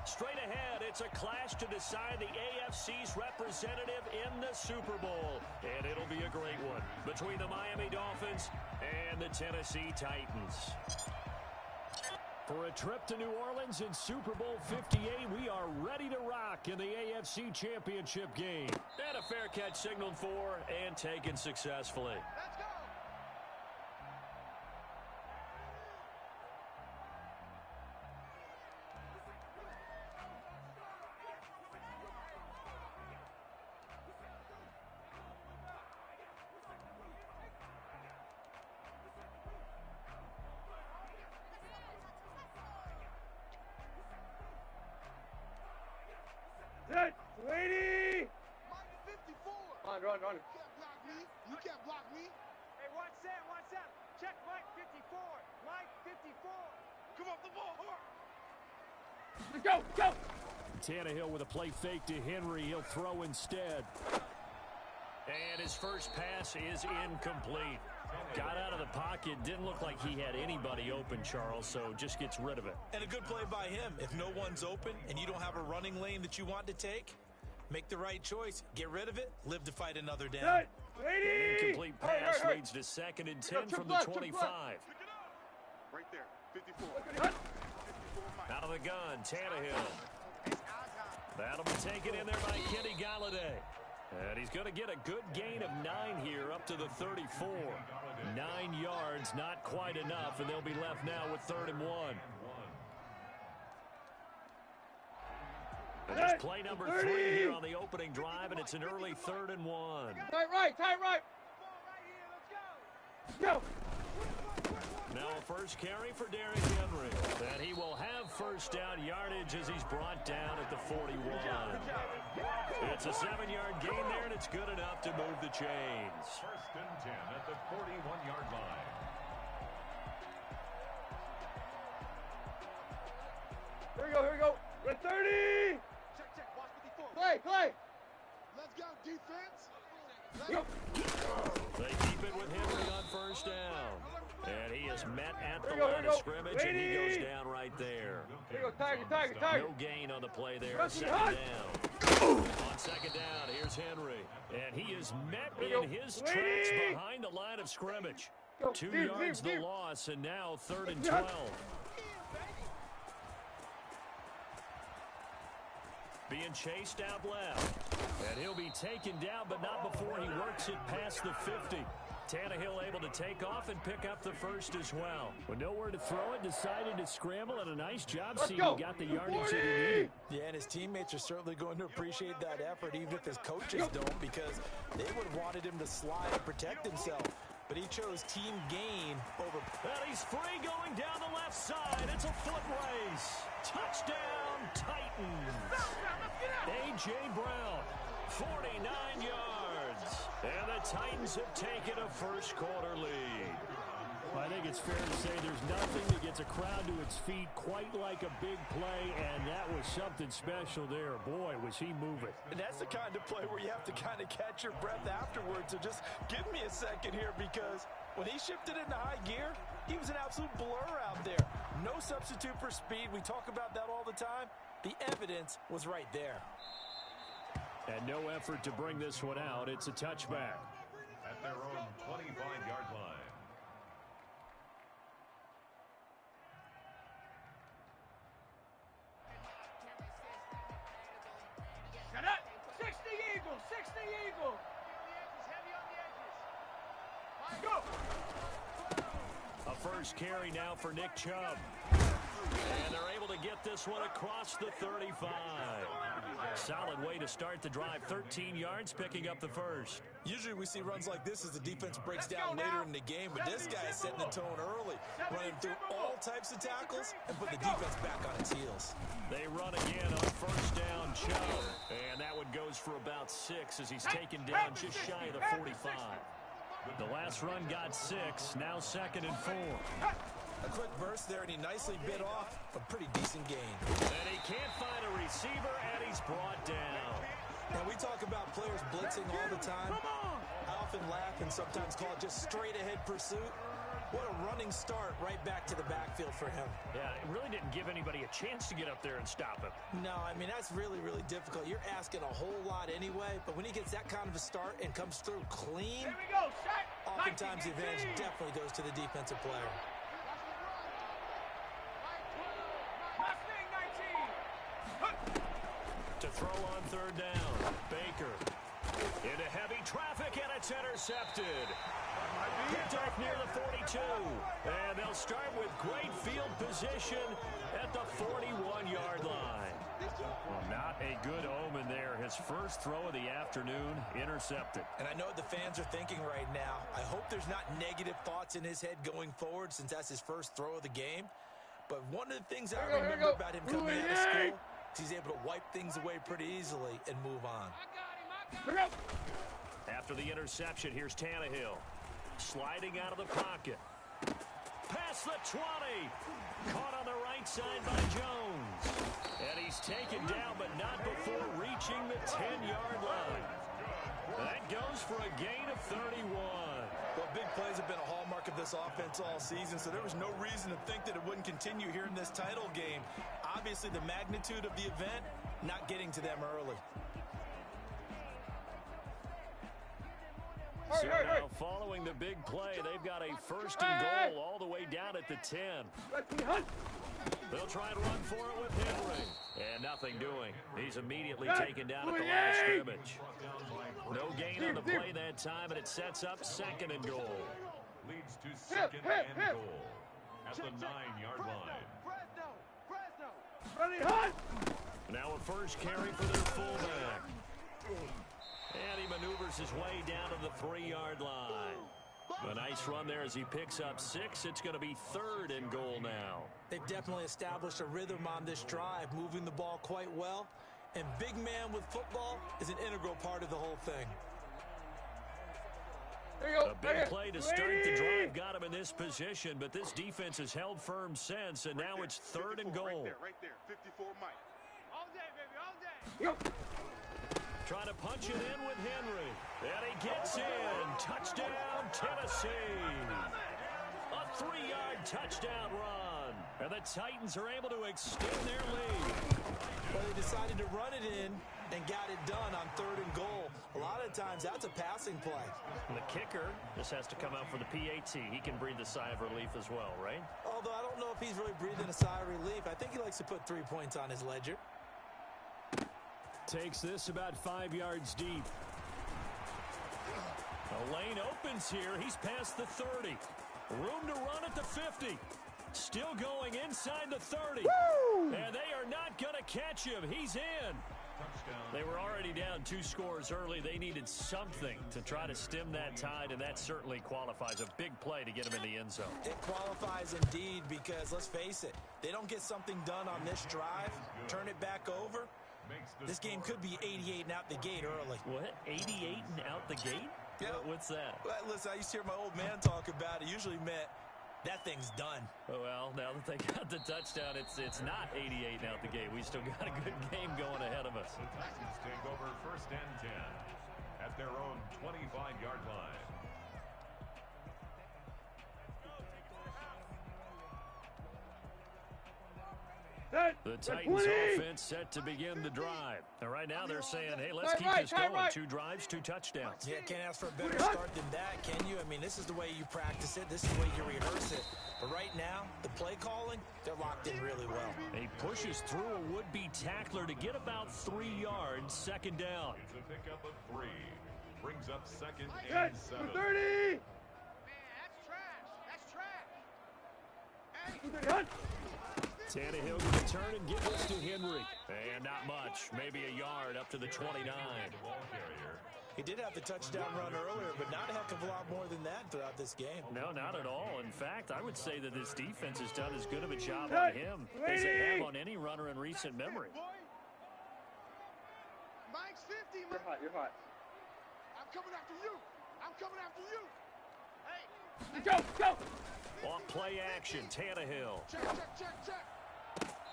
Straight ahead, it's a clash to decide the AFC's representative in the Super Bowl. And it'll be a great one between the Miami Dolphins and the Tennessee Titans. For a trip to New Orleans in Super Bowl 58, we are ready to rock in the AFC Championship game. And a fair catch signaled for and taken successfully. Let's go! Set, lady! Mike 54. Run. You can't block me. You can't block me. Hey, watch that. Check Mike 54. Mike 54. Come off the ball, Let's go! Tannehill with a play fake to Henry. He'll throw instead. And his first pass is incomplete. Got out of the pocket. Didn't look like he had anybody open, Charles, so just gets rid of it. And a good play by him. If no one's open and you don't have a running lane that you want to take, make the right choice. Get rid of it. Live to fight another down. Set, An lady! incomplete pass leads to 2nd and 10 from the 25. Right there. 54. Out of the gun, Tannehill. That'll be taken in there by Kenny Galladay. And he's going to get a good gain of 9 here up to the 34. 9 yards, not quite enough, and they'll be left now with 3rd and 1. And there's play number 3 here on the opening drive, and it's an early 3rd and 1. Tight right! Ball right here. Let's go. Go! Now a first carry for Derrick Henry. And he will have first down yardage as he's brought down at the 41. It's a 7-yard gain there, and it's good enough to move the chains. 1st and 10 at the 41-yard line. Here we go. Red 30! Check. Watch 54. Clay! Let's go, defense. Let's Go. They keep it with Henry on first down. And he is met at the Here we go, line here of we go. scrimmage, and he Lady! goes down right there. Here you go, Tiger! No gain on the play there. Rush, 2nd hot. down. On 2nd down, here's Henry. And he is met Here we in go. his Lady! tracks behind the line of scrimmage. Go. 2 Deep, yards deep, the deep. loss, and now 3rd and Yeah. 12. Being chased out left. And he'll be taken down, but not before he works it past the 50. Tannehill able to take off and pick up the first as well. With nowhere to throw it, decided to scramble, and a nice job Let's seeing go. he got the yardage that 40. he needed. Yeah, and his teammates are certainly going to appreciate that effort, even if his coaches don't, because they would have wanted him to slide and protect himself. But he chose team gain over. Well, he's free going down the left side. It's a foot race. Touchdown, Titans. A.J. Brown, 49 yards. And the Titans have taken a first-quarter lead. I think it's fair to say there's nothing that gets a crowd to its feet quite like a big play, and that was something special there. Boy, was he moving. And that's the kind of play where you have to kind of catch your breath afterwards. So just give me a second here, because when he shifted into high gear, he was an absolute blur out there. No substitute for speed. We talk about that all the time. The evidence was right there. And no effort to bring this one out. It's a touchback. At their own 25-yard line. Shut up. 60 Eagles. 60 Eagles. Heavy on the edges. Go. A first carry now for Nick Chubb. And they're able to get this one across the 35. Solid way to start the drive. 13 yards, picking up the first. Usually we see runs like this as the defense breaks down later in the game, but this guy is setting the tone early, running through all types of tackles and put the defense back on its heels. They run again on first down, Chubb. And that one goes for about 6 as he's taken down just shy of the 45. The last run got 6, now 2nd and 4. A quick burst there, and he nicely bit off a pretty decent gain. And he can't find a receiver, and he's brought down. Now, we talk about players blitzing all the time. I often laugh and sometimes call it just straight-ahead pursuit. What a running start right back to the backfield for him. Yeah, it really didn't give anybody a chance to get up there and stop him. No, I mean, that's really, really difficult. You're asking a whole lot anyway, but when he gets that kind of a start and comes through clean, Here we go, set. oftentimes the 19, advantage 18. definitely goes to the defensive player. Mustang 19. To throw on third down. Baker into heavy traffic, and it's intercepted. Picked off near the 42. And they'll start with great field position at the 41-yard line. Well, not a good omen there. His first throw of the afternoon intercepted. And I know what the fans are thinking right now. I hope there's not negative thoughts in his head going forward since that's his first throw of the game. But one of the things I remember about him coming out of school is he's able to wipe things away pretty easily and move on. After the interception, here's Tannehill. Sliding out of the pocket. Past the 20. Caught on the right side by Jones. And he's taken down, but not before reaching the 10-yard line. That goes for a gain of 31. Well, big plays have been a hallmark of this offense all season, so there was no reason to think that it wouldn't continue here in this title game. Obviously, the magnitude of the event, not getting to them early. So now, following the big play, they've got a first and goal all the way down at the 10. They'll try and run for it with Henry. And nothing doing. He's immediately taken down at the last scrimmage. No gain on the play that time, and it sets up second and goal. Leads to second and goal at the 9-yard line. Running hot. Now a first carry for their fullback. And he maneuvers his way down to the 3-yard line. A nice run there as he picks up 6. It's going to be third and goal now. They've definitely established a rhythm on this drive, moving the ball quite well. And big man with football is an integral part of the whole thing. There you go. A big play to start the drive got him in this position, but this defense has held firm since, and now it's third and goal. Right there. 54 Mike. All day, baby, all day. Trying to punch it in with Henry. And he gets in. Touchdown, Tennessee. A 3-yard touchdown run. And the Titans are able to extend their lead. Well, they decided to run it in and got it done on third and goal. A lot of times, that's a passing play. And the kicker just has to come out for the PAT. He can breathe a sigh of relief as well, right? Although I don't know if he's really breathing a sigh of relief. I think he likes to put 3 points on his ledger. Takes this about 5 yards deep. A lane opens here. He's past the 30. Room to run at the 50. Still going inside the 30. Woo! And they are not going to catch him. He's in. They were already down 2 scores early. They needed something to try to stem that tide, and that certainly qualifies. A big play to get him in the end zone. It qualifies indeed because, let's face it, they don't get something done on this drive, turn it back over, this game could be 88 and out the gate early. What? 88 and out the gate? Yeah. What's that? Well, listen, I used to hear my old man talk about it. Usually meant that thing's done. Well, now that they got the touchdown, it's not 88 and out the gate. We still got a good game going ahead of us. The Titans take over first and 10 at their own 25-yard line. The Titans offense set to begin the drive. And right now they're saying, hey, let's keep this going. 2 drives, 2 touchdowns. Yeah, can't ask for a better start than that, can you? I mean, this is the way you practice it. This is the way you rehearse it. But right now, the play calling, they're locked in really well. He pushes through a would-be tackler to get about 3 yards, second down. It's a pickup of 3. Brings up second and 7. 30. Man, that's trash. That's trash. Tannehill going to turn and give this to Henry. And not much. Maybe a yard up to the 29. Ball carrier. He did have the touchdown run earlier, but not a heck of a lot more than that throughout this game. No, not at all. In fact, I would say that this defense has done as good of a job on him as they have on any runner in recent memory. Mike's 50, You're hot. You're hot. I'm coming after you. I'm coming after you. Hey. Go. Off play action, Tannehill. Check.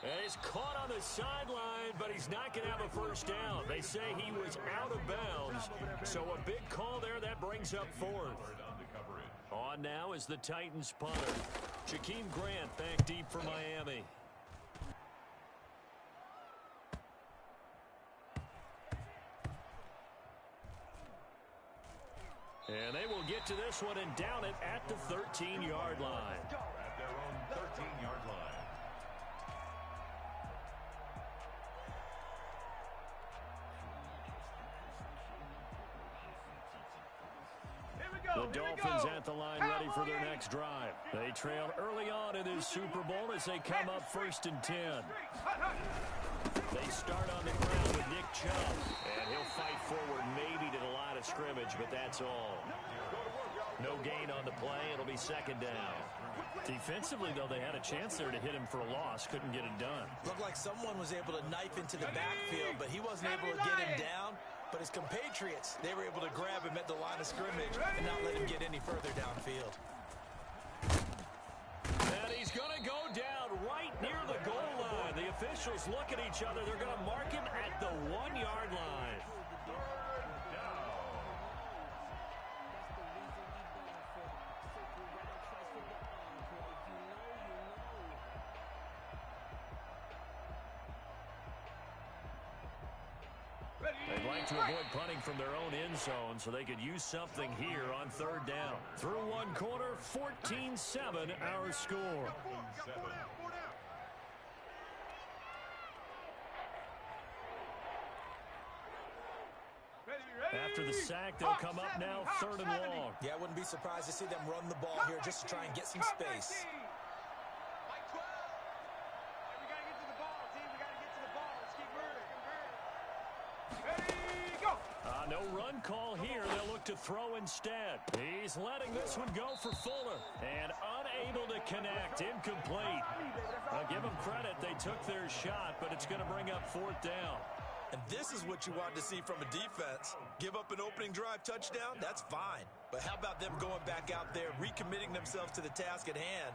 And he's caught on the sideline, but he's not going to have a first down. They say he was out of bounds. So a big call there that brings up 4th. On now is the Titans punter. Jakeem Grant back deep for Miami. And they will get to this one and down it at the 13-yard line. At their own 13-yard line. The Dolphins at the line ready for their next drive. They trail early on in this Super Bowl as they come up 1st and 10. They start on the ground with Nick Chubb, and he'll fight forward maybe to the line of scrimmage, but that's all. No gain on the play. It'll be 2nd down. Defensively, though, they had a chance there to hit him for a loss. Couldn't get it done. Looked like someone was able to knife into the backfield, but he wasn't able to get him down. But his compatriots, they were able to grab him at the line of scrimmage and not let him get any further downfield. And he's going to go down right near the goal line. The officials look at each other. They're going to mark him at the 1-yard line. They'd like to avoid punting from their own end zone so they could use something here on 3rd down. Through one quarter, 14-7 our score. After the sack, they'll come up now 3rd and long. Yeah, I wouldn't be surprised to see them run the ball here just to try and get some space. No run call here. They'll look to throw instead. He's letting this one go for Fuller. And unable to connect. Incomplete. I'll give them credit. They took their shot, but it's going to bring up 4th down. And this is what you want to see from a defense. Give up an opening drive touchdown, that's fine. But how about them going back out there, recommitting themselves to the task at hand,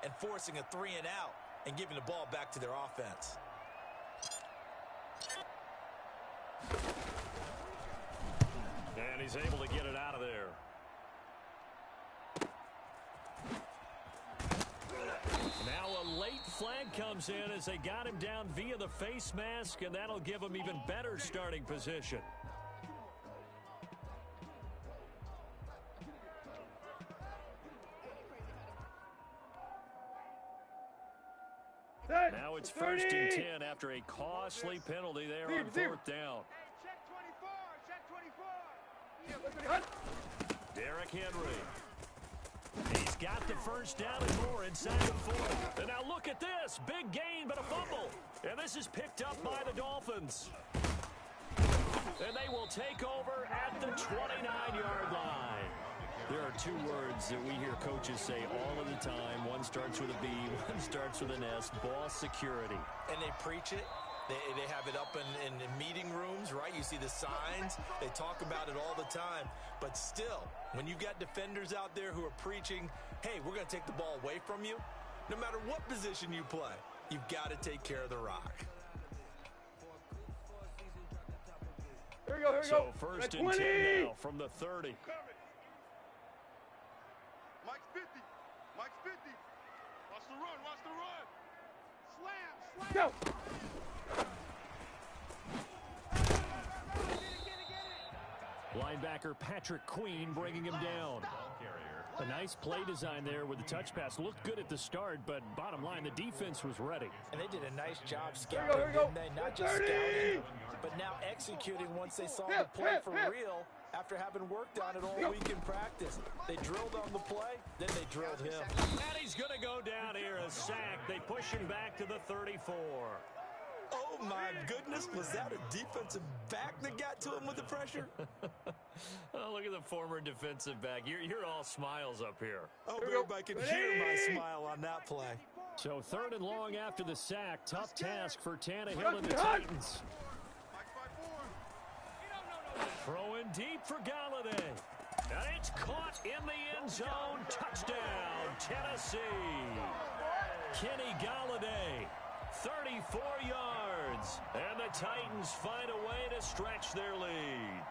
and forcing a 3 and out, and giving the ball back to their offense. And he's able to get it out of there. Now a late flag comes in as they got him down via the face mask, and that'll give him even better starting position. Now it's 1st and 10 after a costly penalty there on 4th down. Derrick Henry. He's got the 1st down and more inside the 4. And now look at this. Big gain, but a fumble. And this is picked up by the Dolphins. And they will take over at the 29-yard line. There are 2 words that we hear coaches say all of the time. One starts with a B, one starts with an S. Ball security. And they preach it. They have it up in meeting rooms, right? You see the signs. They talk about it all the time. But still, when you've got defenders out there who are preaching, hey, we're going to take the ball away from you, no matter what position you play, you've got to take care of the rock. Here we go. So 1st and 10 now from the 30. Mike's 50. Mike's 50. Watch the run. Watch the run. Slam. Go. Linebacker Patrick Queen bringing him down. A nice play design there with the touch pass. Looked good at the start, but bottom line, the defense was ready. And they did a nice job scouting, didn't they? Not just scouting, but now executing once they saw the play for real after having worked on it all week in practice. They drilled on the play, then they drilled him. And he's going to go down here, a sack. They push him back to the 34. Oh, my goodness. Was that a defensive back that got to him with the pressure? Oh, look at the former defensive back. You're all smiles up here. I hope everybody can hear my smile on that play. So 3rd and long after the sack. Tough task for Tannehill and the Titans. Throwing deep for Galladay. And it's caught in the end zone. Touchdown, Tennessee. Kenny Galladay. 34 yards. And the Titans find a way to stretch their lead.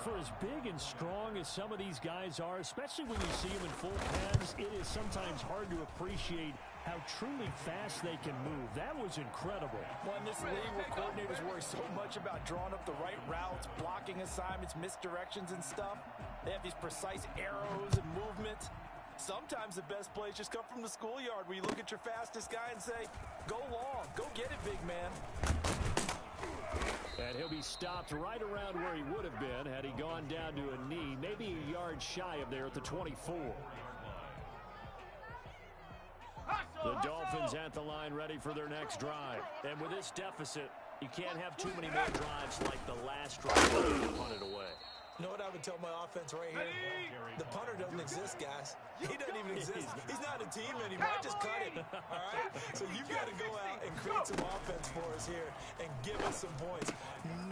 For as big and strong as some of these guys are, especially when you see them in full pads, it is sometimes hard to appreciate how truly fast they can move. That was incredible. Well, in this league where coordinators worry so much about drawing up the right routes, blocking assignments, misdirections and stuff, they have these precise arrows and movements. Sometimes the best plays just come from the schoolyard where you look at your fastest guy and say, go long, go get it, big man. And he'll be stopped right around where he would have been had he gone down to a knee, maybe a yard shy of there at the 24. The Dolphins at the line ready for their next drive. And with this deficit, you can't have too many more drives like the last drive to punt it away. You know what I would tell my offense right here? The punter doesn't exist, guys. He doesn't even exist. He's not a team anymore. I just cut him. All right? So you've got to go out and create some offense for us here and give us some points.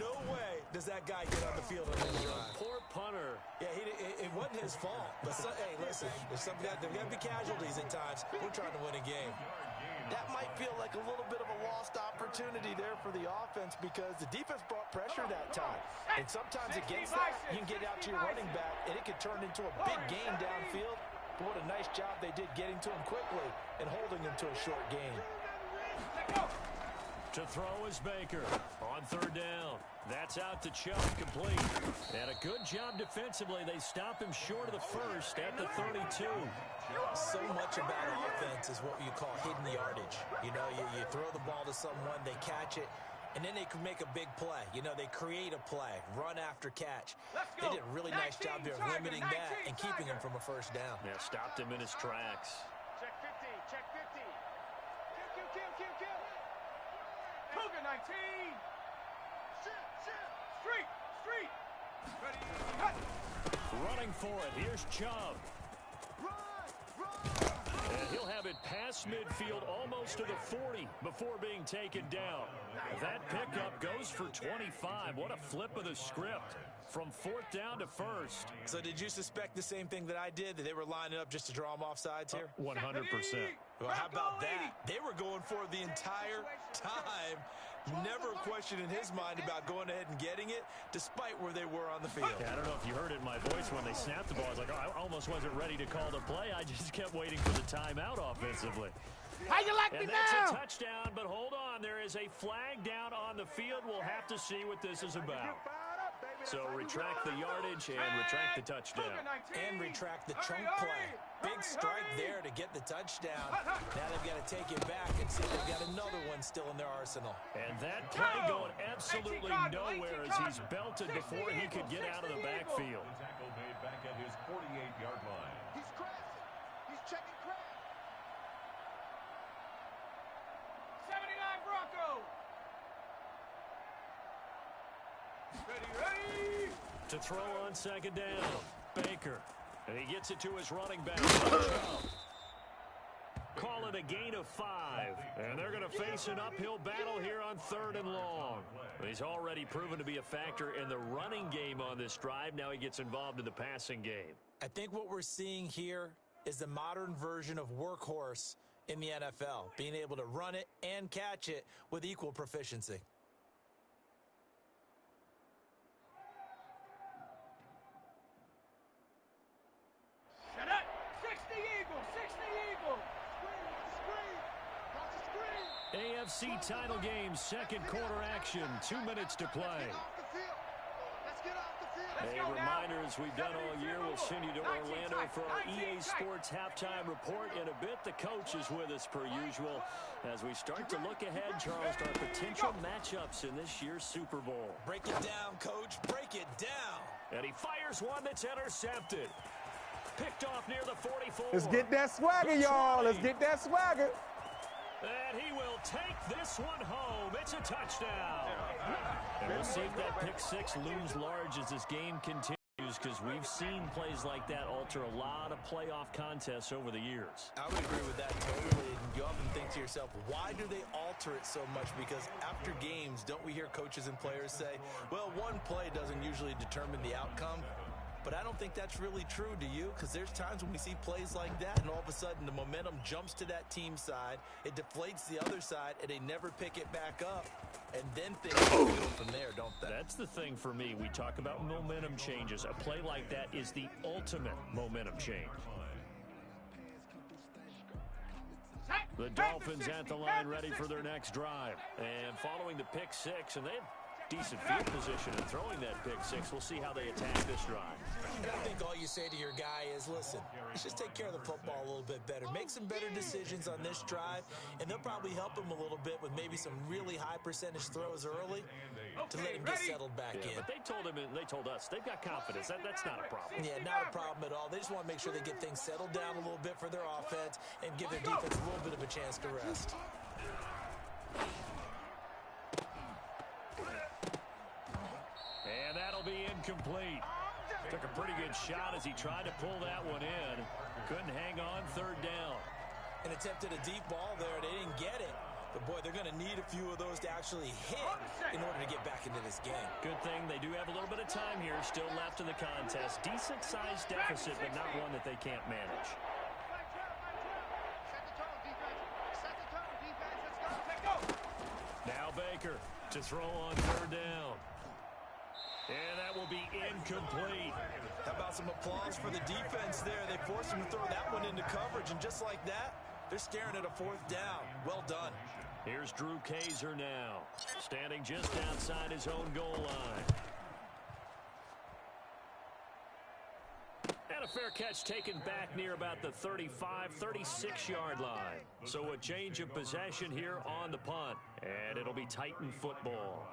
No way does that guy get on the field on this drive. Poor punter. Yeah, it wasn't his fault. But, hey, listen, there's there got to be casualties at times. We're trying to win a game. That might feel like a little bit of a lost opportunity there for the offense because the defense brought pressure that time. And sometimes against that, you can get out to your running back, and it could turn into a big gain downfield. But what a nice job they did getting to him quickly and holding him to a short gain. To throw is Baker on third down. That's out to Chubb, complete. And a good job defensively. They stop him short of the first at the 32. So much about offense is what you call hidden yardage. You know, you throw the ball to someone, they catch it, and then they can make a big play. You know, they create a play, run after catch. They did a really nice job there of limiting that and keeping him from a first down. Yeah, stopped him in his tracks. Check 50, check 50. Kill. Cougar 19. Street. Ready, cut. Running for it. Here's Chubb. And he'll have it past midfield almost to the 40 before being taken down. That pickup goes for 25. What a flip of the script from fourth down to first. So did you suspect the same thing that I did, that they were lining up just to draw him off sides here? 100%. Well, how about that? They were going for it the entire time. Never a question in his mind about going ahead and getting it, despite where they were on the field. Yeah, I don't know if you heard it in my voice when they snapped the ball. I was like, oh, I almost wasn't ready to call the play. I just kept waiting for the timeout offensively. How you like me now? And that's a touchdown, but hold on. There is a flag down on the field. We'll have to see what this is about. So retract the yardage and retract the touchdown. And retract the chunk play. Big strike there to get the touchdown. Now they've got to take it back and see if they've got another one still in their arsenal. And that play going absolutely nowhere as he's belted before he could get out of the backfield. Tackle made back at his 48-yard line. He's crashing. He's checking crash. 79 Broncos. Ready. To throw on second down, Baker. And he gets it to his running back. Call it a gain of 5. And they're going to face an uphill battle here on third and long. He's already proven to be a factor in the running game on this drive. Now he gets involved in the passing game. I think what we're seeing here is the modern version of workhorse in the NFL, being able to run it and catch it with equal proficiency. AFC title game, second quarter action, 2 minutes to play. A reminder, as we've done all year, we'll send you to Orlando for our EA Sports halftime report. In a bit, the coach is with us per usual as we start to look ahead, Charles, to our potential matchups in this year's Super Bowl. Break it down, Coach. Break it down. And he fires one that's intercepted. Picked off near the 44. Let's get that swagger, y'all. Let's get that swagger. And he will take this one home. It's a touchdown. And we'll see if that pick six looms large as this game continues, because we've seen plays like that alter a lot of playoff contests over the years. I would agree with that totally. And you often think to yourself, why do they alter it so much? Because after games, don't we hear coaches and players say, well, one play doesn't usually determine the outcome? but I don't think that's really true, do you? Because there's times when we see plays like that, and all of a sudden the momentum jumps to that team side, it deflates the other side, and they never pick it back up, and then things go from there, don't they? That's the thing for me. We talk about momentum changes. A play like that is the ultimate momentum change. The Dolphins at the line ready for their next drive. And following the pick six, and they have decent field position in throwing that pick six. We'll see how they attack this drive. And I think all you say to your guy is, listen, let's just take care of the football a little bit better. Make some better decisions on this drive, and they'll probably help him a little bit with maybe some really high percentage throws early to let him get settled back in. But they told him, and they told us, they've got confidence. That's not a problem. Yeah, not a problem at all. They just want to make sure they get things settled down a little bit for their offense and give their defense a little bit of a chance to rest. And that'll be incomplete. Took a pretty good shot as he tried to pull that one in. Couldn't hang on third down. And attempted a deep ball there. They didn't get it. But, boy, they're going to need a few of those to actually hit in order to get back into this game. Good thing they do have a little bit of time here still left in the contest. Decent-sized deficit, but not one that they can't manage. Now Baker to throw on third down. And that will be incomplete. How about some applause for the defense there? They forced him to throw that one into coverage, and just like that, they're staring at a fourth down. Well done. Here's Drew Kaiser now, standing just outside his own goal line. And a fair catch taken back near about the 35, 36-yard line. So a change of possession here on the punt, and it'll be Titan football.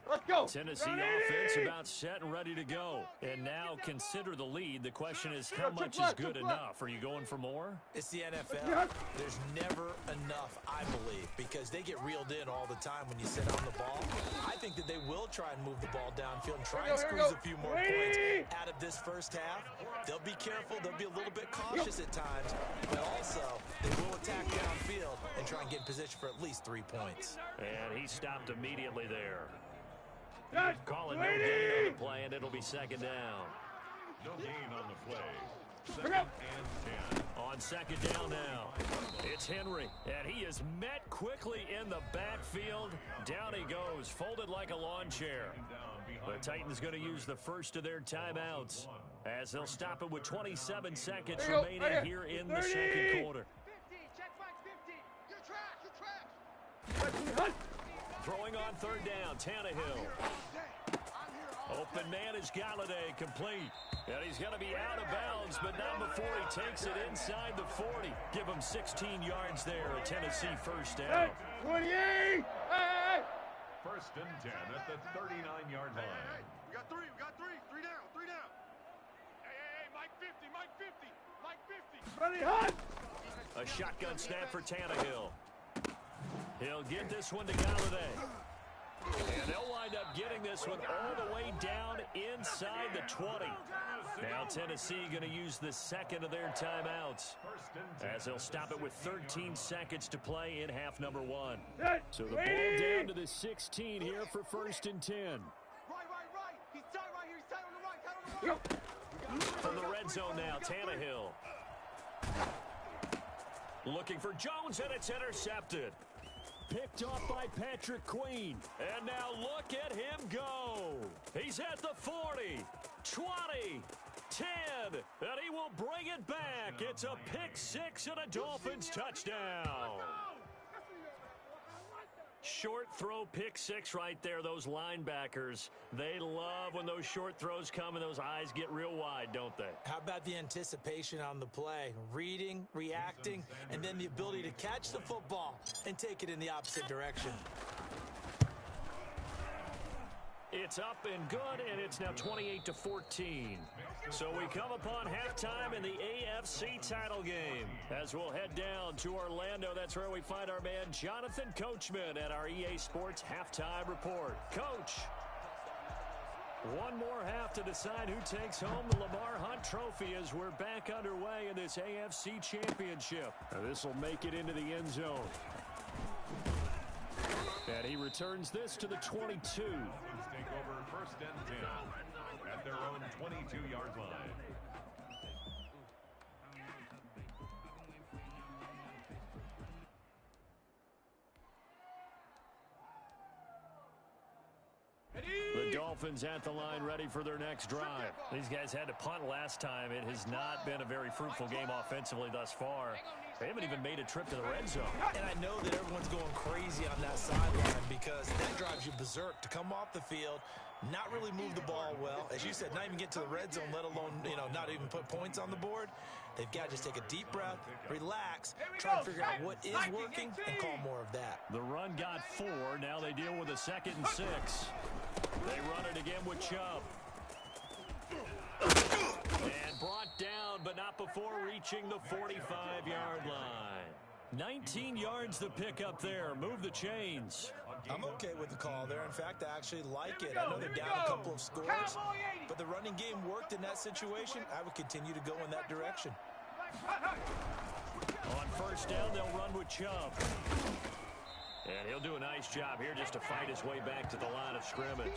Let's go. Tennessee offense about set and ready to go. And now consider the lead. The question is, how much is good enough? Are you going for more? It's the NFL. There's never enough, I believe, because they get reeled in all the time when you sit on the ball. I think that they will try and move the ball downfield and try and squeeze a few more points out of this first half. They'll be careful. They'll be a little bit cautious at times, but also they will attack downfield and try and get in position for at least 3 points. And he stopped immediately there. Calling no gain on the play, and it'll be second down. No gain on the play. Second and 10. On second down now, it's Henry, and he is met quickly in the backfield. Down he goes, folded like a lawn chair. The Titans going to use the first of their timeouts as they'll stop it with 27 seconds remaining here in the second quarter. 50, check back 50. Good track, good track. Throwing on third down, Tannehill. Open man is Galladay, complete. And he's going to be out of bounds, but not before he takes it inside the 40. Give him 16 yards there, a Tennessee first down. 28. First and 10 at the 39-yard line. Hey, we got three. Three down. Hey, Mike 50, Mike 50. Ready, hot. A shotgun snap for Tannehill. He'll get this one to Galladay. And they'll wind up getting this one all the way down inside the 20. Now Tennessee going to use the second of their timeouts as they'll stop it with 13 seconds to play in half number one. So the ball down to the 16 here for first and 10. Right. He's tight right here. He's tight on the right. From the red zone now, Tannehill. Looking for Jones, and it's intercepted. Picked off by Patrick Queen. And now look at him go. He's at the 40, 20, 10, and he will bring it back. It's a pick six and a Dolphins touchdown. Short throw pick six right there. Those linebackers, they love when those short throws come and those eyes get real wide, don't they? How about the anticipation on the play? Reading, reacting, and then the ability to catch the football and take it in the opposite direction. It's up and good, and it's now 28-14. So we come upon halftime in the AFC title game. As we'll head down to Orlando, that's where we find our man Jonathan Coachman at our EA Sports Halftime Report. Coach, one more half to decide who takes home the Lamar Hunt Trophy as we're back underway in this AFC Championship. This will make it into the end zone. And he returns this to the 22. Dolphins take over first and 10 at their own 22-yard line. The Dolphins at the line ready for their next drive. These guys had to punt last time. It has not been a very fruitful game offensively thus far. They haven't even made a trip to the red zone. And I know that everyone's going crazy on that sideline because that drives you berserk to come off the field, not really move the ball well. As you said, not even get to the red zone, let alone, not even put points on the board. They've got to just take a deep breath, relax, try to figure out what is working, and call more of that. The run got 4. Now they deal with a 2nd and 6. They run it again with Chubb. And brought down, but not before reaching the 45-yard line. 19 yards to pick up there. Move the chains. I'm okay with the call there. In fact, I actually like it. I know they're down a couple of scores, but the running game worked in that situation. I would continue to go in that direction. On first down, they'll run with Chubb. And he'll do a nice job here just to fight his way back to the line of scrimmage.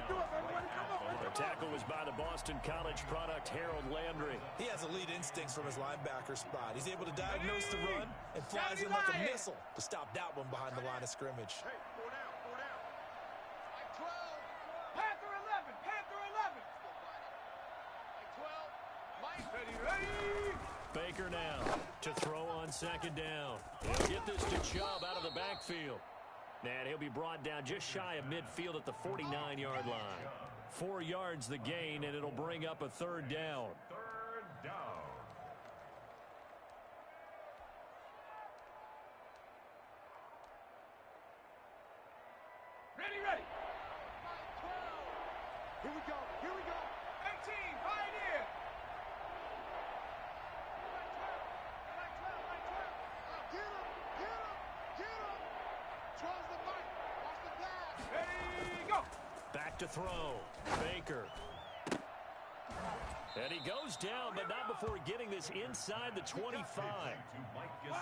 The tackle was by the Boston College product, Harold Landry. He has elite instincts from his linebacker spot. He's able to diagnose the run and flies in like a missile to stop that one behind the line of scrimmage. Hey, 4 down. Like 12. Panther 11. Panther 11. Like 12. Mike. Ready. Baker now to throw on second down. He'll get this to Chubb out of the backfield. And he'll be brought down just shy of midfield at the 49-yard line. 4 yards the gain, and it'll bring up a 3rd down. 3rd down. Ready. Here we go. 18. Pioneer. Get him. 12's the mic. Watch the pass. Ready. Go. Back to throw. Baker. And he goes down, but not before getting this inside the 25.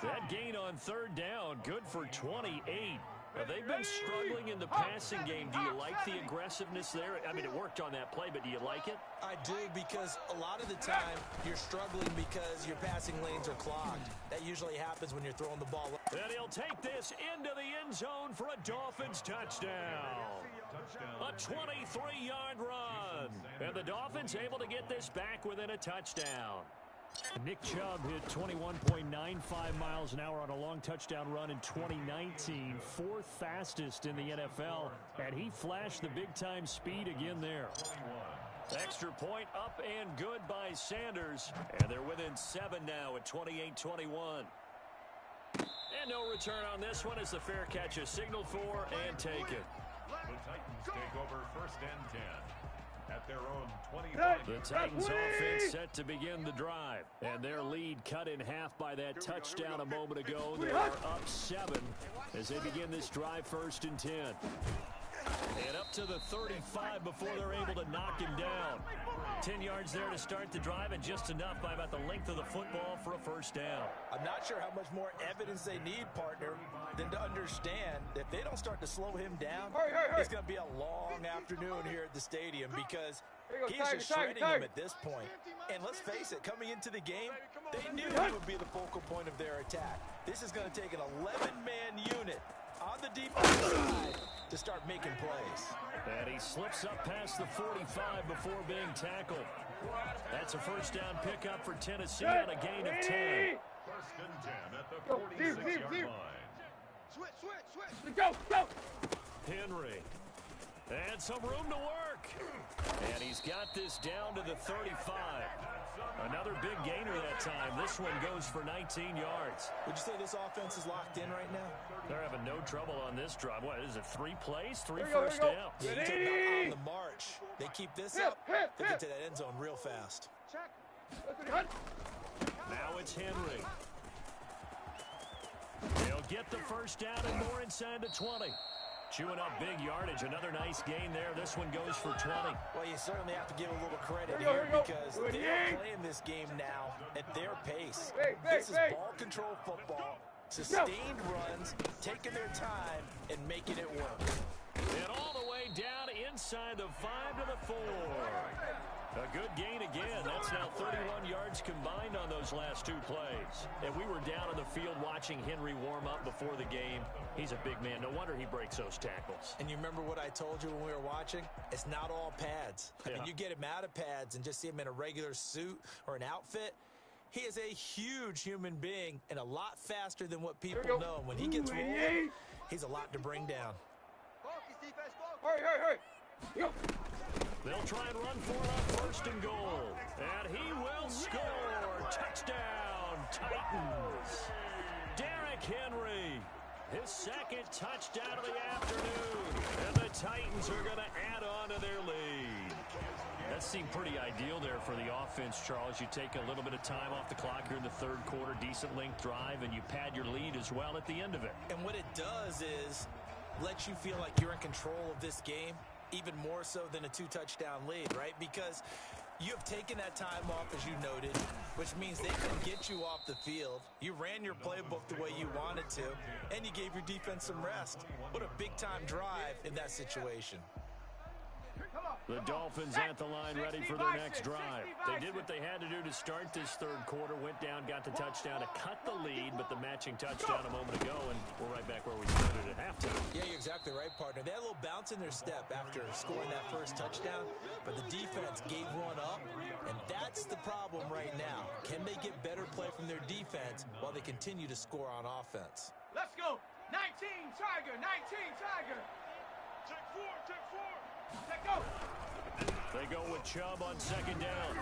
That gain on 3rd down, good for 28. Now, they've been struggling in the passing game. Do you like the aggressiveness there? I mean, it worked on that play, but do you like it? I do, because a lot of the time you're struggling because your passing lanes are clogged. That usually happens when you're throwing the ball. And he'll take this into the end zone for a Dolphins touchdown. A 23-yard run. And the Dolphins able to get this back within a touchdown. Nick Chubb hit 21.95 miles an hour on a long touchdown run in 2019, 4th fastest in the NFL, and he flashed the big-time speed again there. Extra point up and good by Sanders, and they're within 7 now at 28-21. And no return on this one as the fair catch is signaled for and taken. The Titans take over first and 10 at their own 25. The Titans offense set to begin the drive, and their lead cut in half by that touchdown a moment ago. They are up 7 as they begin this drive 1st and 10. And up to the 35 before they're able to knock him down. 10 yards there to start the drive, and just enough by about the length of the football for a 1st down. I'm not sure how much more evidence they need, partner, than to understand that if they don't start to slow him down, it's going to be a long afternoon here at the stadium, because he's just shredding him at this point. And let's face it, coming into the game, they knew he would be the focal point of their attack. This is going to take an 11-man unit on the defensive side to start making plays. And he slips up past the 45 before being tackled. That's a 1st down pickup for Tennessee on a gain of 10. 1st and 10 at the 46-yard line. Switch. Go. Henry. And some room to work. And he's got this down to the 35. Another big gainer that time. This one goes for 19 yards. Would you say this offense is locked in right now? They're having no trouble on this drive. What is it, 3 plays, 3 first downs? Yeah, you take that on the march. They keep this up, they get to that end zone real fast. Now it's Henry. He'll get the 1st down and more inside the 20. Chewing up big yardage. Another nice gain there. This one goes for 20. Well, you certainly have to give a little credit here because they're playing this game now at their pace. This is ball control football. Sustained runs, taking their time, and making it work. And all the way down inside the 5 to the 4. A good gain again. That's now 31 yards combined on those last 2 plays. And we were down on the field watching Henry warm up before the game. He's a big man. No wonder he breaks those tackles. And you remember what I told you when we were watching? It's not all pads. I mean, you get him out of pads and just see him in a regular suit or an outfit. He is a huge human being and a lot faster than what people know. And when he gets rolling, he's a lot to bring down. Focus, defense, focus. Hurry. Yo. They'll try and run for it on 1st and goal. And he will score. Touchdown, Titans. Derrick Henry, his 2nd touchdown of the afternoon. And the Titans are going to add on to their lead. That seemed pretty ideal there for the offense, Charles. You take a little bit of time off the clock here in the 3rd quarter, decent length drive, and you pad your lead as well at the end of it. And what it does is let you feel like you're in control of this game, even more so than a 2-touchdown lead, right? Because you have taken that time off, as you noted, which means they can get you off the field. You ran your playbook the way you wanted to, and you gave your defense some rest. What a big-time drive in that situation. The Dolphins at the line ready for their next drive. They did what they had to do to start this 3rd quarter, went down, got the touchdown to cut the lead, but the matching touchdown a moment ago, and we're right back where we started at halftime. Yeah, you're exactly right, partner. They had a little bounce in their step after scoring that first touchdown, but the defense gave one up, and that's the problem right now. Can they get better play from their defense while they continue to score on offense? Let's go. 19 Tiger. Check 4, check 4. Let go. They go with Chubb on 2nd down.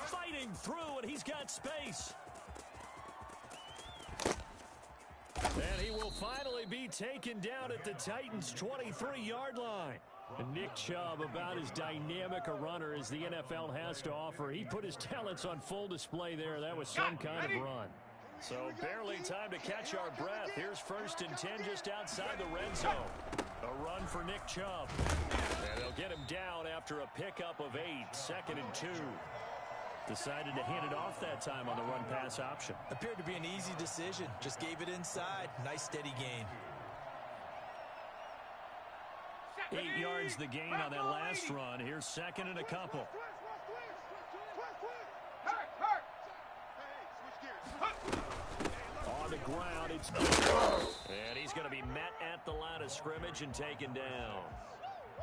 Fighting through, and he's got space. And he will finally be taken down at the Titans' 23-yard line. And Nick Chubb, about as dynamic a runner as the NFL has to offer. He put his talents on full display there. That was some kind of run. So barely time to catch our breath. Here's 1st and 10 just outside the red zone. A run for Nick Chubb. And they'll get him down after a pickup of 8. 2nd and 2. Decided to hand it off that time on the run-pass option. Appeared to be an easy decision. Just gave it inside. Nice steady gain. 8 yards the gain on that last run. Here's 2nd and a couple. Hurt. On the ground, it's and he's going to be met at the line of scrimmage and taken down.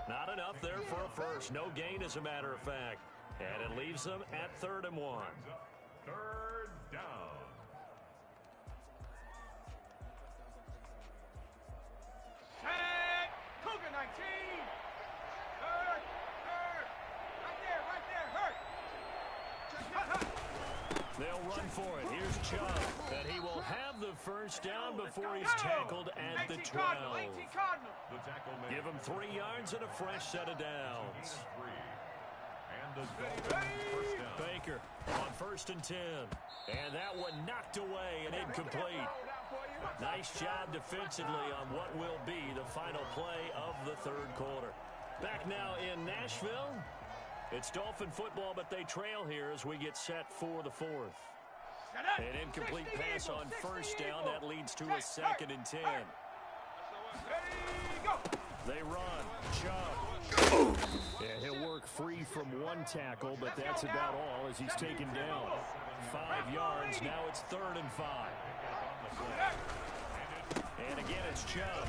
Not enough there for a first. No gain, as a matter of fact. And it leaves them at 3rd and 1. 3rd down. Set. Cougar 19. Hurt. Right there. Hurt. They'll run for it. Here's Chubb. And he will have the first down before he's tackled at the 12. The tackle made. Give him 3 yards and a fresh set of downs. And the Dolphins first down. Baker on 1st and 10. And that one knocked away and incomplete. Nice job defensively on what will be the final play of the 3rd quarter. Back now in Nashville. It's Dolphin football, but they trail here as we get set for the 4th. An incomplete pass on 1st down. That leads to a 2nd and 10. They run. Chubb. And he'll work free from one tackle, but that's about all as he's taken down. 5 yards. Now it's 3rd and 5. And again, it's Chubb.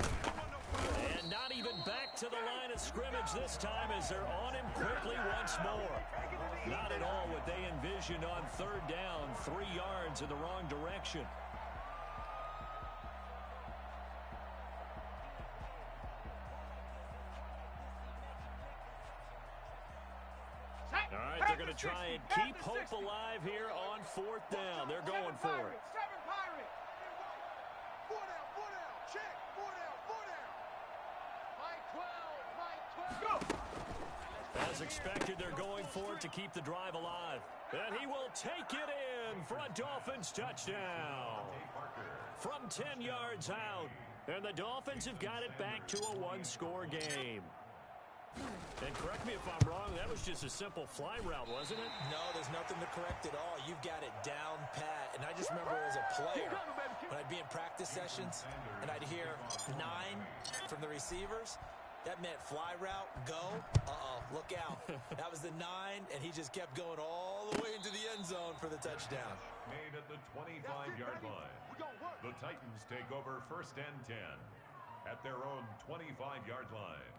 And not even back to the line of scrimmage this time as they're on him quickly once more. Not at all what they envisioned on 3rd down. 3 yards in the wrong direction. All right, they're going to try and keep hope alive here on 4th down. They're going for it. 4 down. Check. 4 down. Mike 12. As expected, they're going for it to keep the drive alive. And he will take it in for a Dolphins touchdown. From 10 yards out. And the Dolphins have got it back to a 1-score game. And correct me if I'm wrong, that was just a simple fly route, wasn't it? No, there's nothing to correct at all. You've got it down pat. And I just remember as a player, When I'd be in practice sessions and I'd hear 9 from the receivers, that meant fly route, go. Uh-oh, look out. That was the 9, and he just kept going all the way into the end zone for the touchdown. Made at the 25-yard line. The Titans take over 1st and 10 at their own 25-yard line.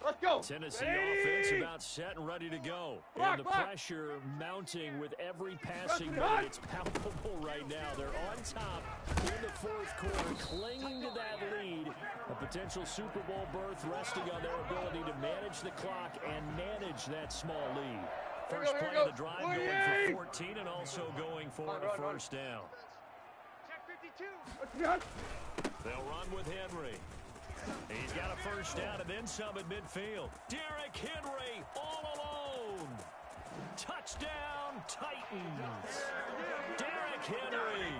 Let's go. Tennessee Ready? offense about set and ready to go. Block, And the block. pressure mounting with every passing Cut. move. It's palpable right now. They're on top in the 4th quarter, clinging to that lead. A potential Super Bowl berth resting on their ability to manage the clock and manage that small lead. First Here we play go. of the drive going for 14 and also going for a Run. first down. Check 52. Let's go. They'll run with Henry. He's got a first down and then some at midfield. Derrick Henry all alone. Touchdown, Titans. Derrick Henry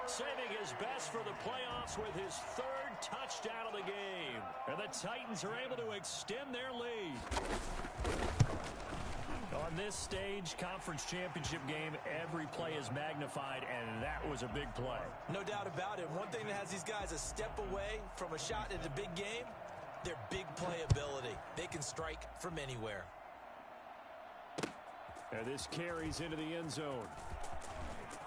saving his best for the playoffs with his 3rd touchdown of the game. And the Titans are able to extend their lead. On this stage, conference championship game, every play is magnified, and that was a big play. No doubt about it. One thing that has these guys a step away from a shot at the big game, their big play ability. They can strike from anywhere. And this carries into the end zone.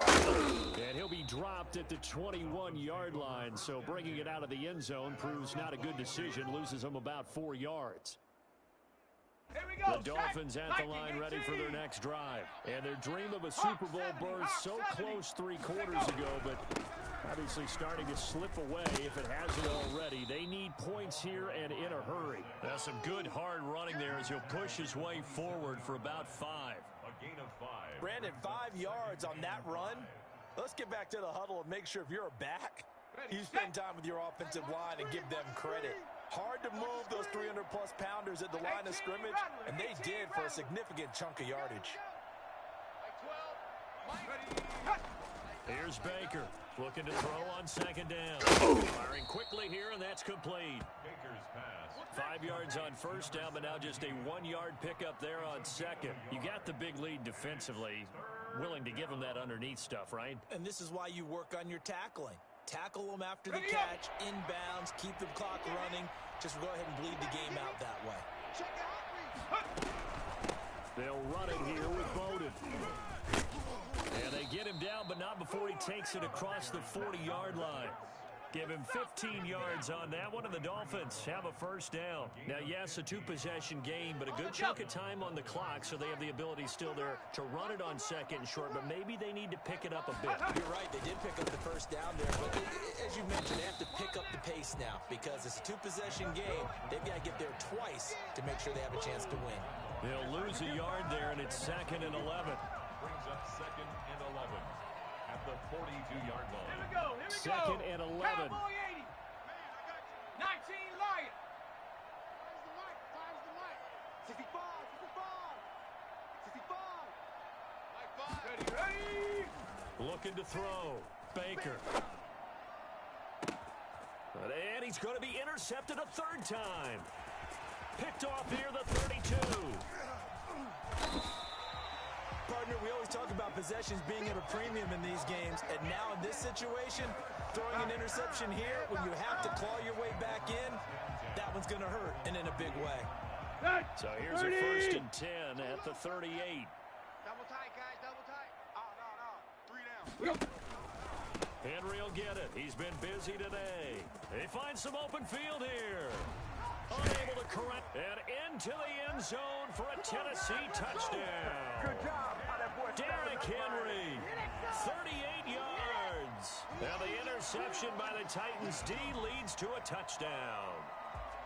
And he'll be dropped at the 21-yard line, so bringing it out of the end zone proves not a good decision, loses him about 4 yards. Here we go. The Dolphins at the line ready for their next drive. And their dream of a Super Bowl berth so close 3 quarters ago, but obviously starting to slip away if it hasn't already. They need points here and in a hurry. That's some good hard running there as he'll push his way forward for about 5. A gain of 5. Brandon, 5 yards on that run. Let's get back to the huddle and make sure if you're a back, you spend time with your offensive line and give them credit. Hard to move those 300-plus pounders at the line of scrimmage, and they did for a significant chunk of yardage. Here's Baker looking to throw on 2nd down. Firing quickly here, and that's complete. Baker's pass. 5 yards on 1st down, but now just a 1-yard pickup there on 2nd. You got the big lead defensively. Willing to give them that underneath stuff, right? And this is why you work on your tackling. Tackle them after the catch, inbounds, keep the clock running. Just go ahead and bleed the game out that way. They'll run it here with Bowden. And they get him down, but not before he takes it across the 40-yard line. Give him 15 yards on that one, and the Dolphins have a first down. Now, yes, a 2-possession game, but a good chunk of time on the clock, so they have the ability still there to run it on 2nd and short, but maybe they need to pick it up a bit. You're right, they did pick up the first down there, but as you mentioned, they have to pick up the pace now because it's a 2-possession game. They've got to get there twice to make sure they have a chance to win. They'll lose a yard there, and it's 2nd and 11. Brings up 2nd and 11 at the 42-yard line. Here we go. Here we 2nd go. and 11. Cowboy 80. 19 Lion. Five's the light. 65, 65, 65. Ready, ready. Looking to throw. Baker. And he's going to be intercepted a 3rd time. Picked off near the 32. Partner, we always talk about possessions being at a premium in these games, and now in this situation, throwing an interception here when you have to claw your way back in, that one's going to hurt, and in a big way. So here's a 1st and 10 at the 38. Double tight, guys, double tight. No. 3 down. Henry will get it. He's been busy today. They find some open field here. Unable to correct. And into the end zone for a Tennessee touchdown. Good job. How that boy Derrick Henry, 38 yards. Now the interception by the Titans D leads to a touchdown.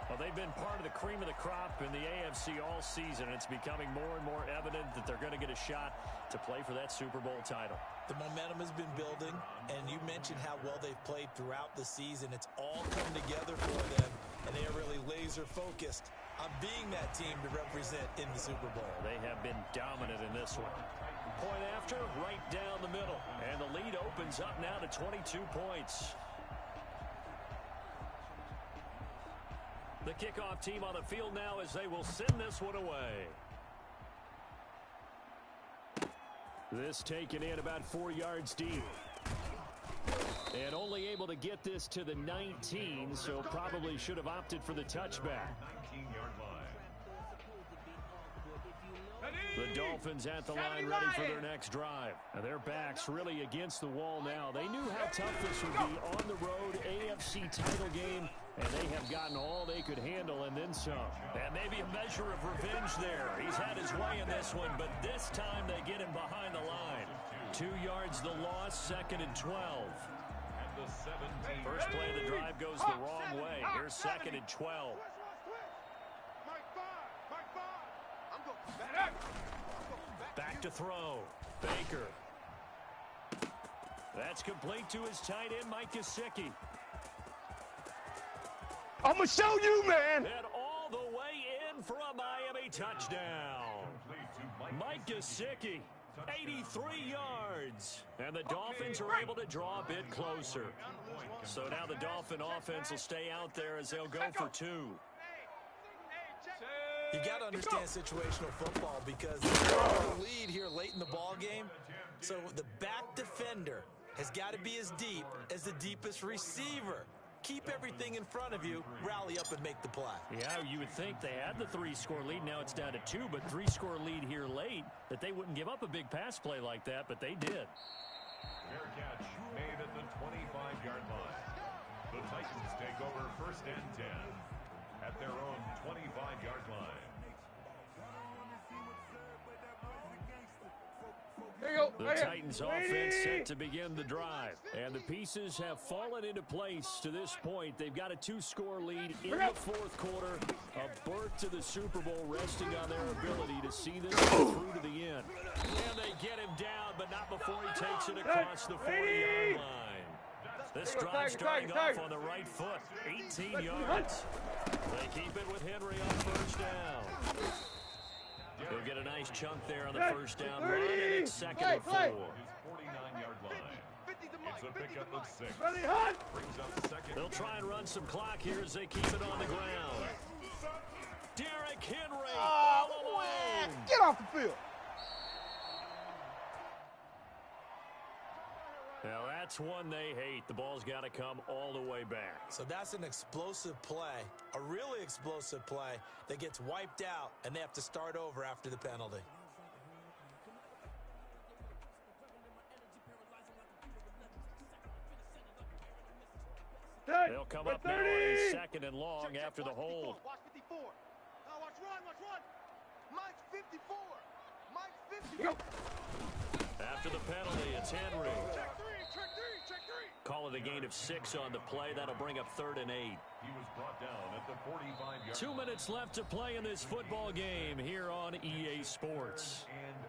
Well, they've been part of the cream of the crop in the AFC all season. It's becoming more and more evident that they're going to get a shot to play for that Super Bowl title. The momentum has been building, and you mentioned how well they've played throughout the season. It's all come together for them, and they are really laser-focused on being that team to represent in the Super Bowl. They have been dominant in this one. Point after, right down the middle. And the lead opens up now to 22 points. The kickoff team on the field now as they will send this one away. This taken in about 4 yards deep. And only able to get this to the 19, so probably should have opted for the touchback. 19-yard line. The Dolphins at the line ready for their next drive. Now their backs really against the wall now. They knew how tough this would be on the road, AFC title game, and they have gotten all they could handle and then some. And maybe a measure of revenge there. He's had his way in this one, but this time they get him behind the line. 2 yards the loss, 2nd and 12. And the 17. First play of the drive goes the wrong way. Here's 2nd and 12. Back to throw. Baker. That's complete to his tight end, Mike Gesicki. I'm going to show you, man. And all the way in for a Miami touchdown. Mike Gesicki, 83 yards. And the Dolphins are able to draw a bit closer. So now the Dolphin offense will stay out there as they'll go for 2. You got to understand situational football because they're in the lead here late in the ball game. So the back defender has got to be as deep as the deepest receiver. Keep everything in front of you, rally up and make the play. Yeah, you would think they had the 3-score lead. Now it's down to 2, but 3-score lead here late, that they wouldn't give up a big pass play like that, but they did. Fair catch made at the 25-yard line. The Titans take over 1st and 10 at their own 25-yard line. The Titans offense set to begin the drive. And the pieces have fallen into place to this point. They've got a 2-score lead in the 4th quarter. A berth to the Super Bowl resting on their ability to see this through to the end. And they get him down, but not before he takes it across the 40-yard line. This drive starting off on the right foot. 18 yards. They keep it with Henry on 1st down. He'll get a nice chunk there on the 1st down run, and it's 2nd and 4. His 49-yard line. It's a pickup of 6. Brings up 2nd. They'll try and run some clock here as they keep it on the ground. Derrick Henry all alone. Get off the field. Now that's one they hate. The ball's got to come all the way back. So that's an explosive play, a really explosive play that gets wiped out, and they have to start over after the penalty. They'll come up now on a 2nd and long after the hold. Watch 54. Now watch run. Mike's 54. Mike's 54. After the penalty, it's Henry. Check 3. Call it a gain of 6 on the play. That'll bring up 3rd and 8. He was brought down at the 45-yard line. 2 minutes left to play in this football game here on EA Sports. And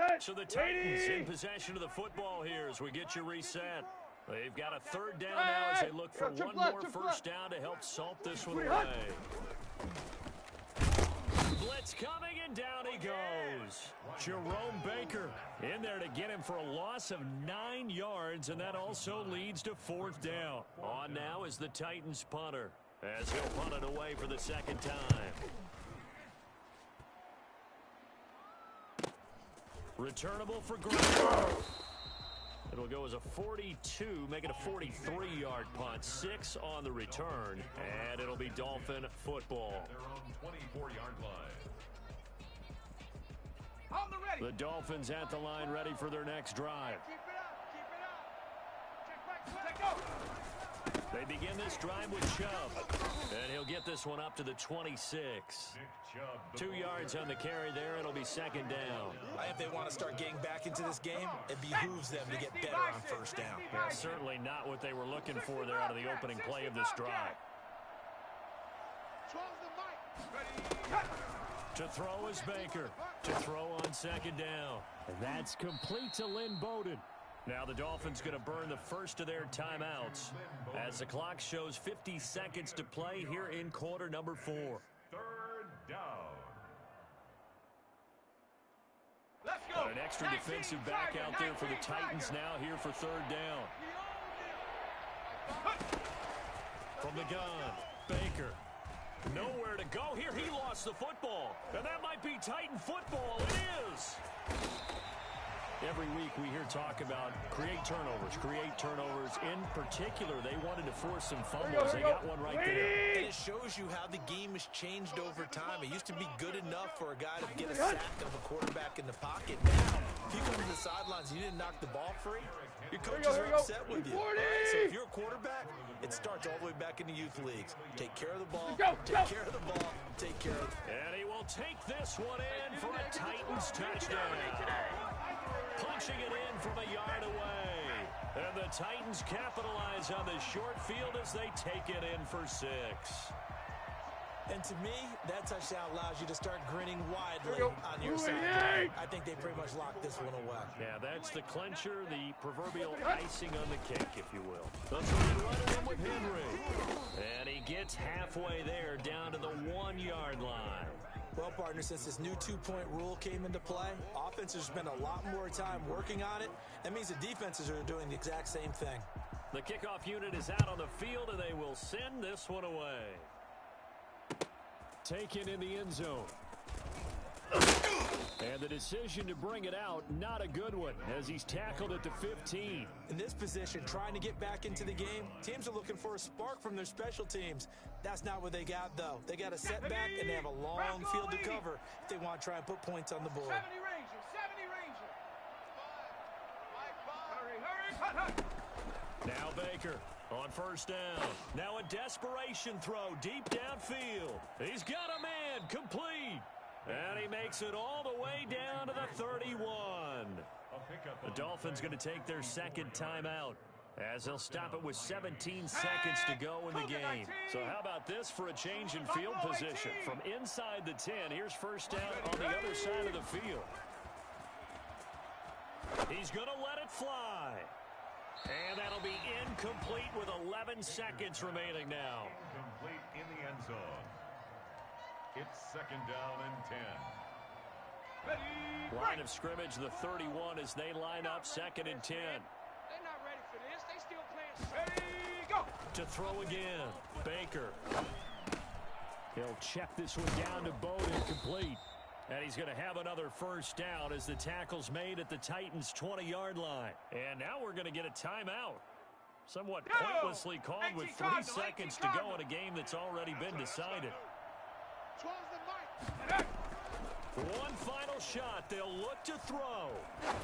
8. So the Titans in possession of the football here as we get you reset. They've got a 3rd down now as they look for one more 1st down to help salt this one away. Blitz coming, and down he goes. Jerome Baker in there to get him for a loss of 9 yards, and that also leads to 4th down. On now is the Titans punter as he'll punt it away for the 2nd time. Returnable for Graham. It'll go as a 42, make it a 43-yard punt. 6 on the return, and it'll be Dolphin football. Their own 24-yard line. On the ready. The Dolphins at the line ready for their next drive. Keep it up. Check go. They begin this drive with Chubb, and he'll get this one up to the 26. Nick Chubb, 2 yards on the carry there. It'll be 2nd down. If they want to start getting back into this game, it behooves them to get better on 1st down. Yeah, certainly not what they were looking for there out of the opening play of this drive. To throw is Baker. To throw on 2nd down. And that's complete to Lynn Bowden. Now the Dolphins going to burn the first of their timeouts as the clock shows 50 seconds to play here in quarter number 4. 3rd down. Let's go. Got an extra defensive back out there for the Titans now here for 3rd down. From the gun, Baker. Nowhere to go here. He lost the football. And that might be Titan football. It is. Every week we hear talk about create turnovers. In particular, they wanted to force some fumbles. They got one right there. And it shows you how the game has changed over time. It used to be good enough for a guy to get a sack of a quarterback in the pocket. Now, if you come to the sidelines and you didn't knock the ball free, your coaches are upset with you. All right? So if you're a quarterback, it starts all the way back in the youth leagues. Take care of the ball, take care of the ball, take care of the ball. And he will take this one in for a Titans touchdown. Punching it in from a yard away. And the Titans capitalize on this short field as they take it in for 6. And to me, that touchdown allows you to start grinning widely on your side. I think they pretty much locked this one away. Yeah, that's the clincher, the proverbial icing on the cake, if you will. They'll try to run it in with Henry. And he gets halfway there, down to the 1-yard line. Well, partner, since this new 2-point rule came into play, offenses spend a lot more time working on it. That means the defenses are doing the exact same thing. The kickoff unit is out on the field, and they will send this one away. Taken in the end zone. And the decision to bring it out, not a good one, as he's tackled at the 15. In this position, trying to get back into the game, teams are looking for a spark from their special teams. That's not what they got, though. They got a setback, and they have a long field to cover if they want to try and put points on the board. 70 Ranger, 70 Ranger. Hurry, cut. Now Baker on first down. Now a desperation throw deep downfield. He's got a man, complete. And he makes it all the way down to the 31. The Dolphins going to take their second timeout, as they'll stop it with 17 seconds to go in the game. So how about this for a change in field position? From inside the 10, here's first down on the other side of the field. He's going to let it fly. And that'll be incomplete with 11 seconds remaining now. Incomplete in the end zone. It's second down and 10. Line of scrimmage, the 31, as they line up second and 10. They're not ready for this. They still playing. Ready, go! To throw again, Baker. He'll check this one down to Bowden, complete. And he's going to have another first down as the tackle's made at the Titans' 20-yard line. And now we're going to get a timeout. Somewhat pointlessly called with 3 seconds to go in a game that's already been decided. One final shot. They'll look to throw.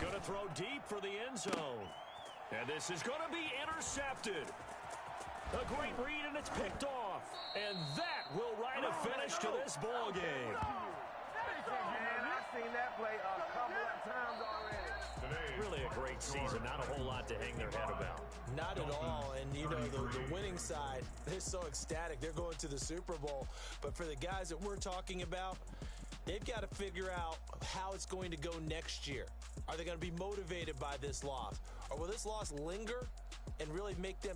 Going to throw deep for the end zone. And this is going to be intercepted. A great read, and it's picked off. And that will write a finish to this ball game. Man, I've seen that play a couple of times already. Really a great season. Not a whole lot to hang their head about. Not at all. And, you know, the winning side, they're so ecstatic. They're going to the Super Bowl. But for the guys that we're talking about, they've got to figure out how it's going to go next year. Are they going to be motivated by this loss? Or will this loss linger and really make them,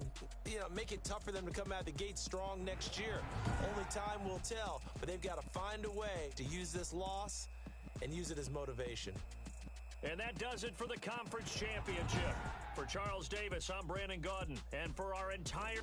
make it tough for them to come out of the gate strong next year? Only time will tell. But they've got to find a way to use this loss and use it as motivation. And that does it for the conference championship. For Charles Davis, I'm Brandon Gaudin. And for our entire...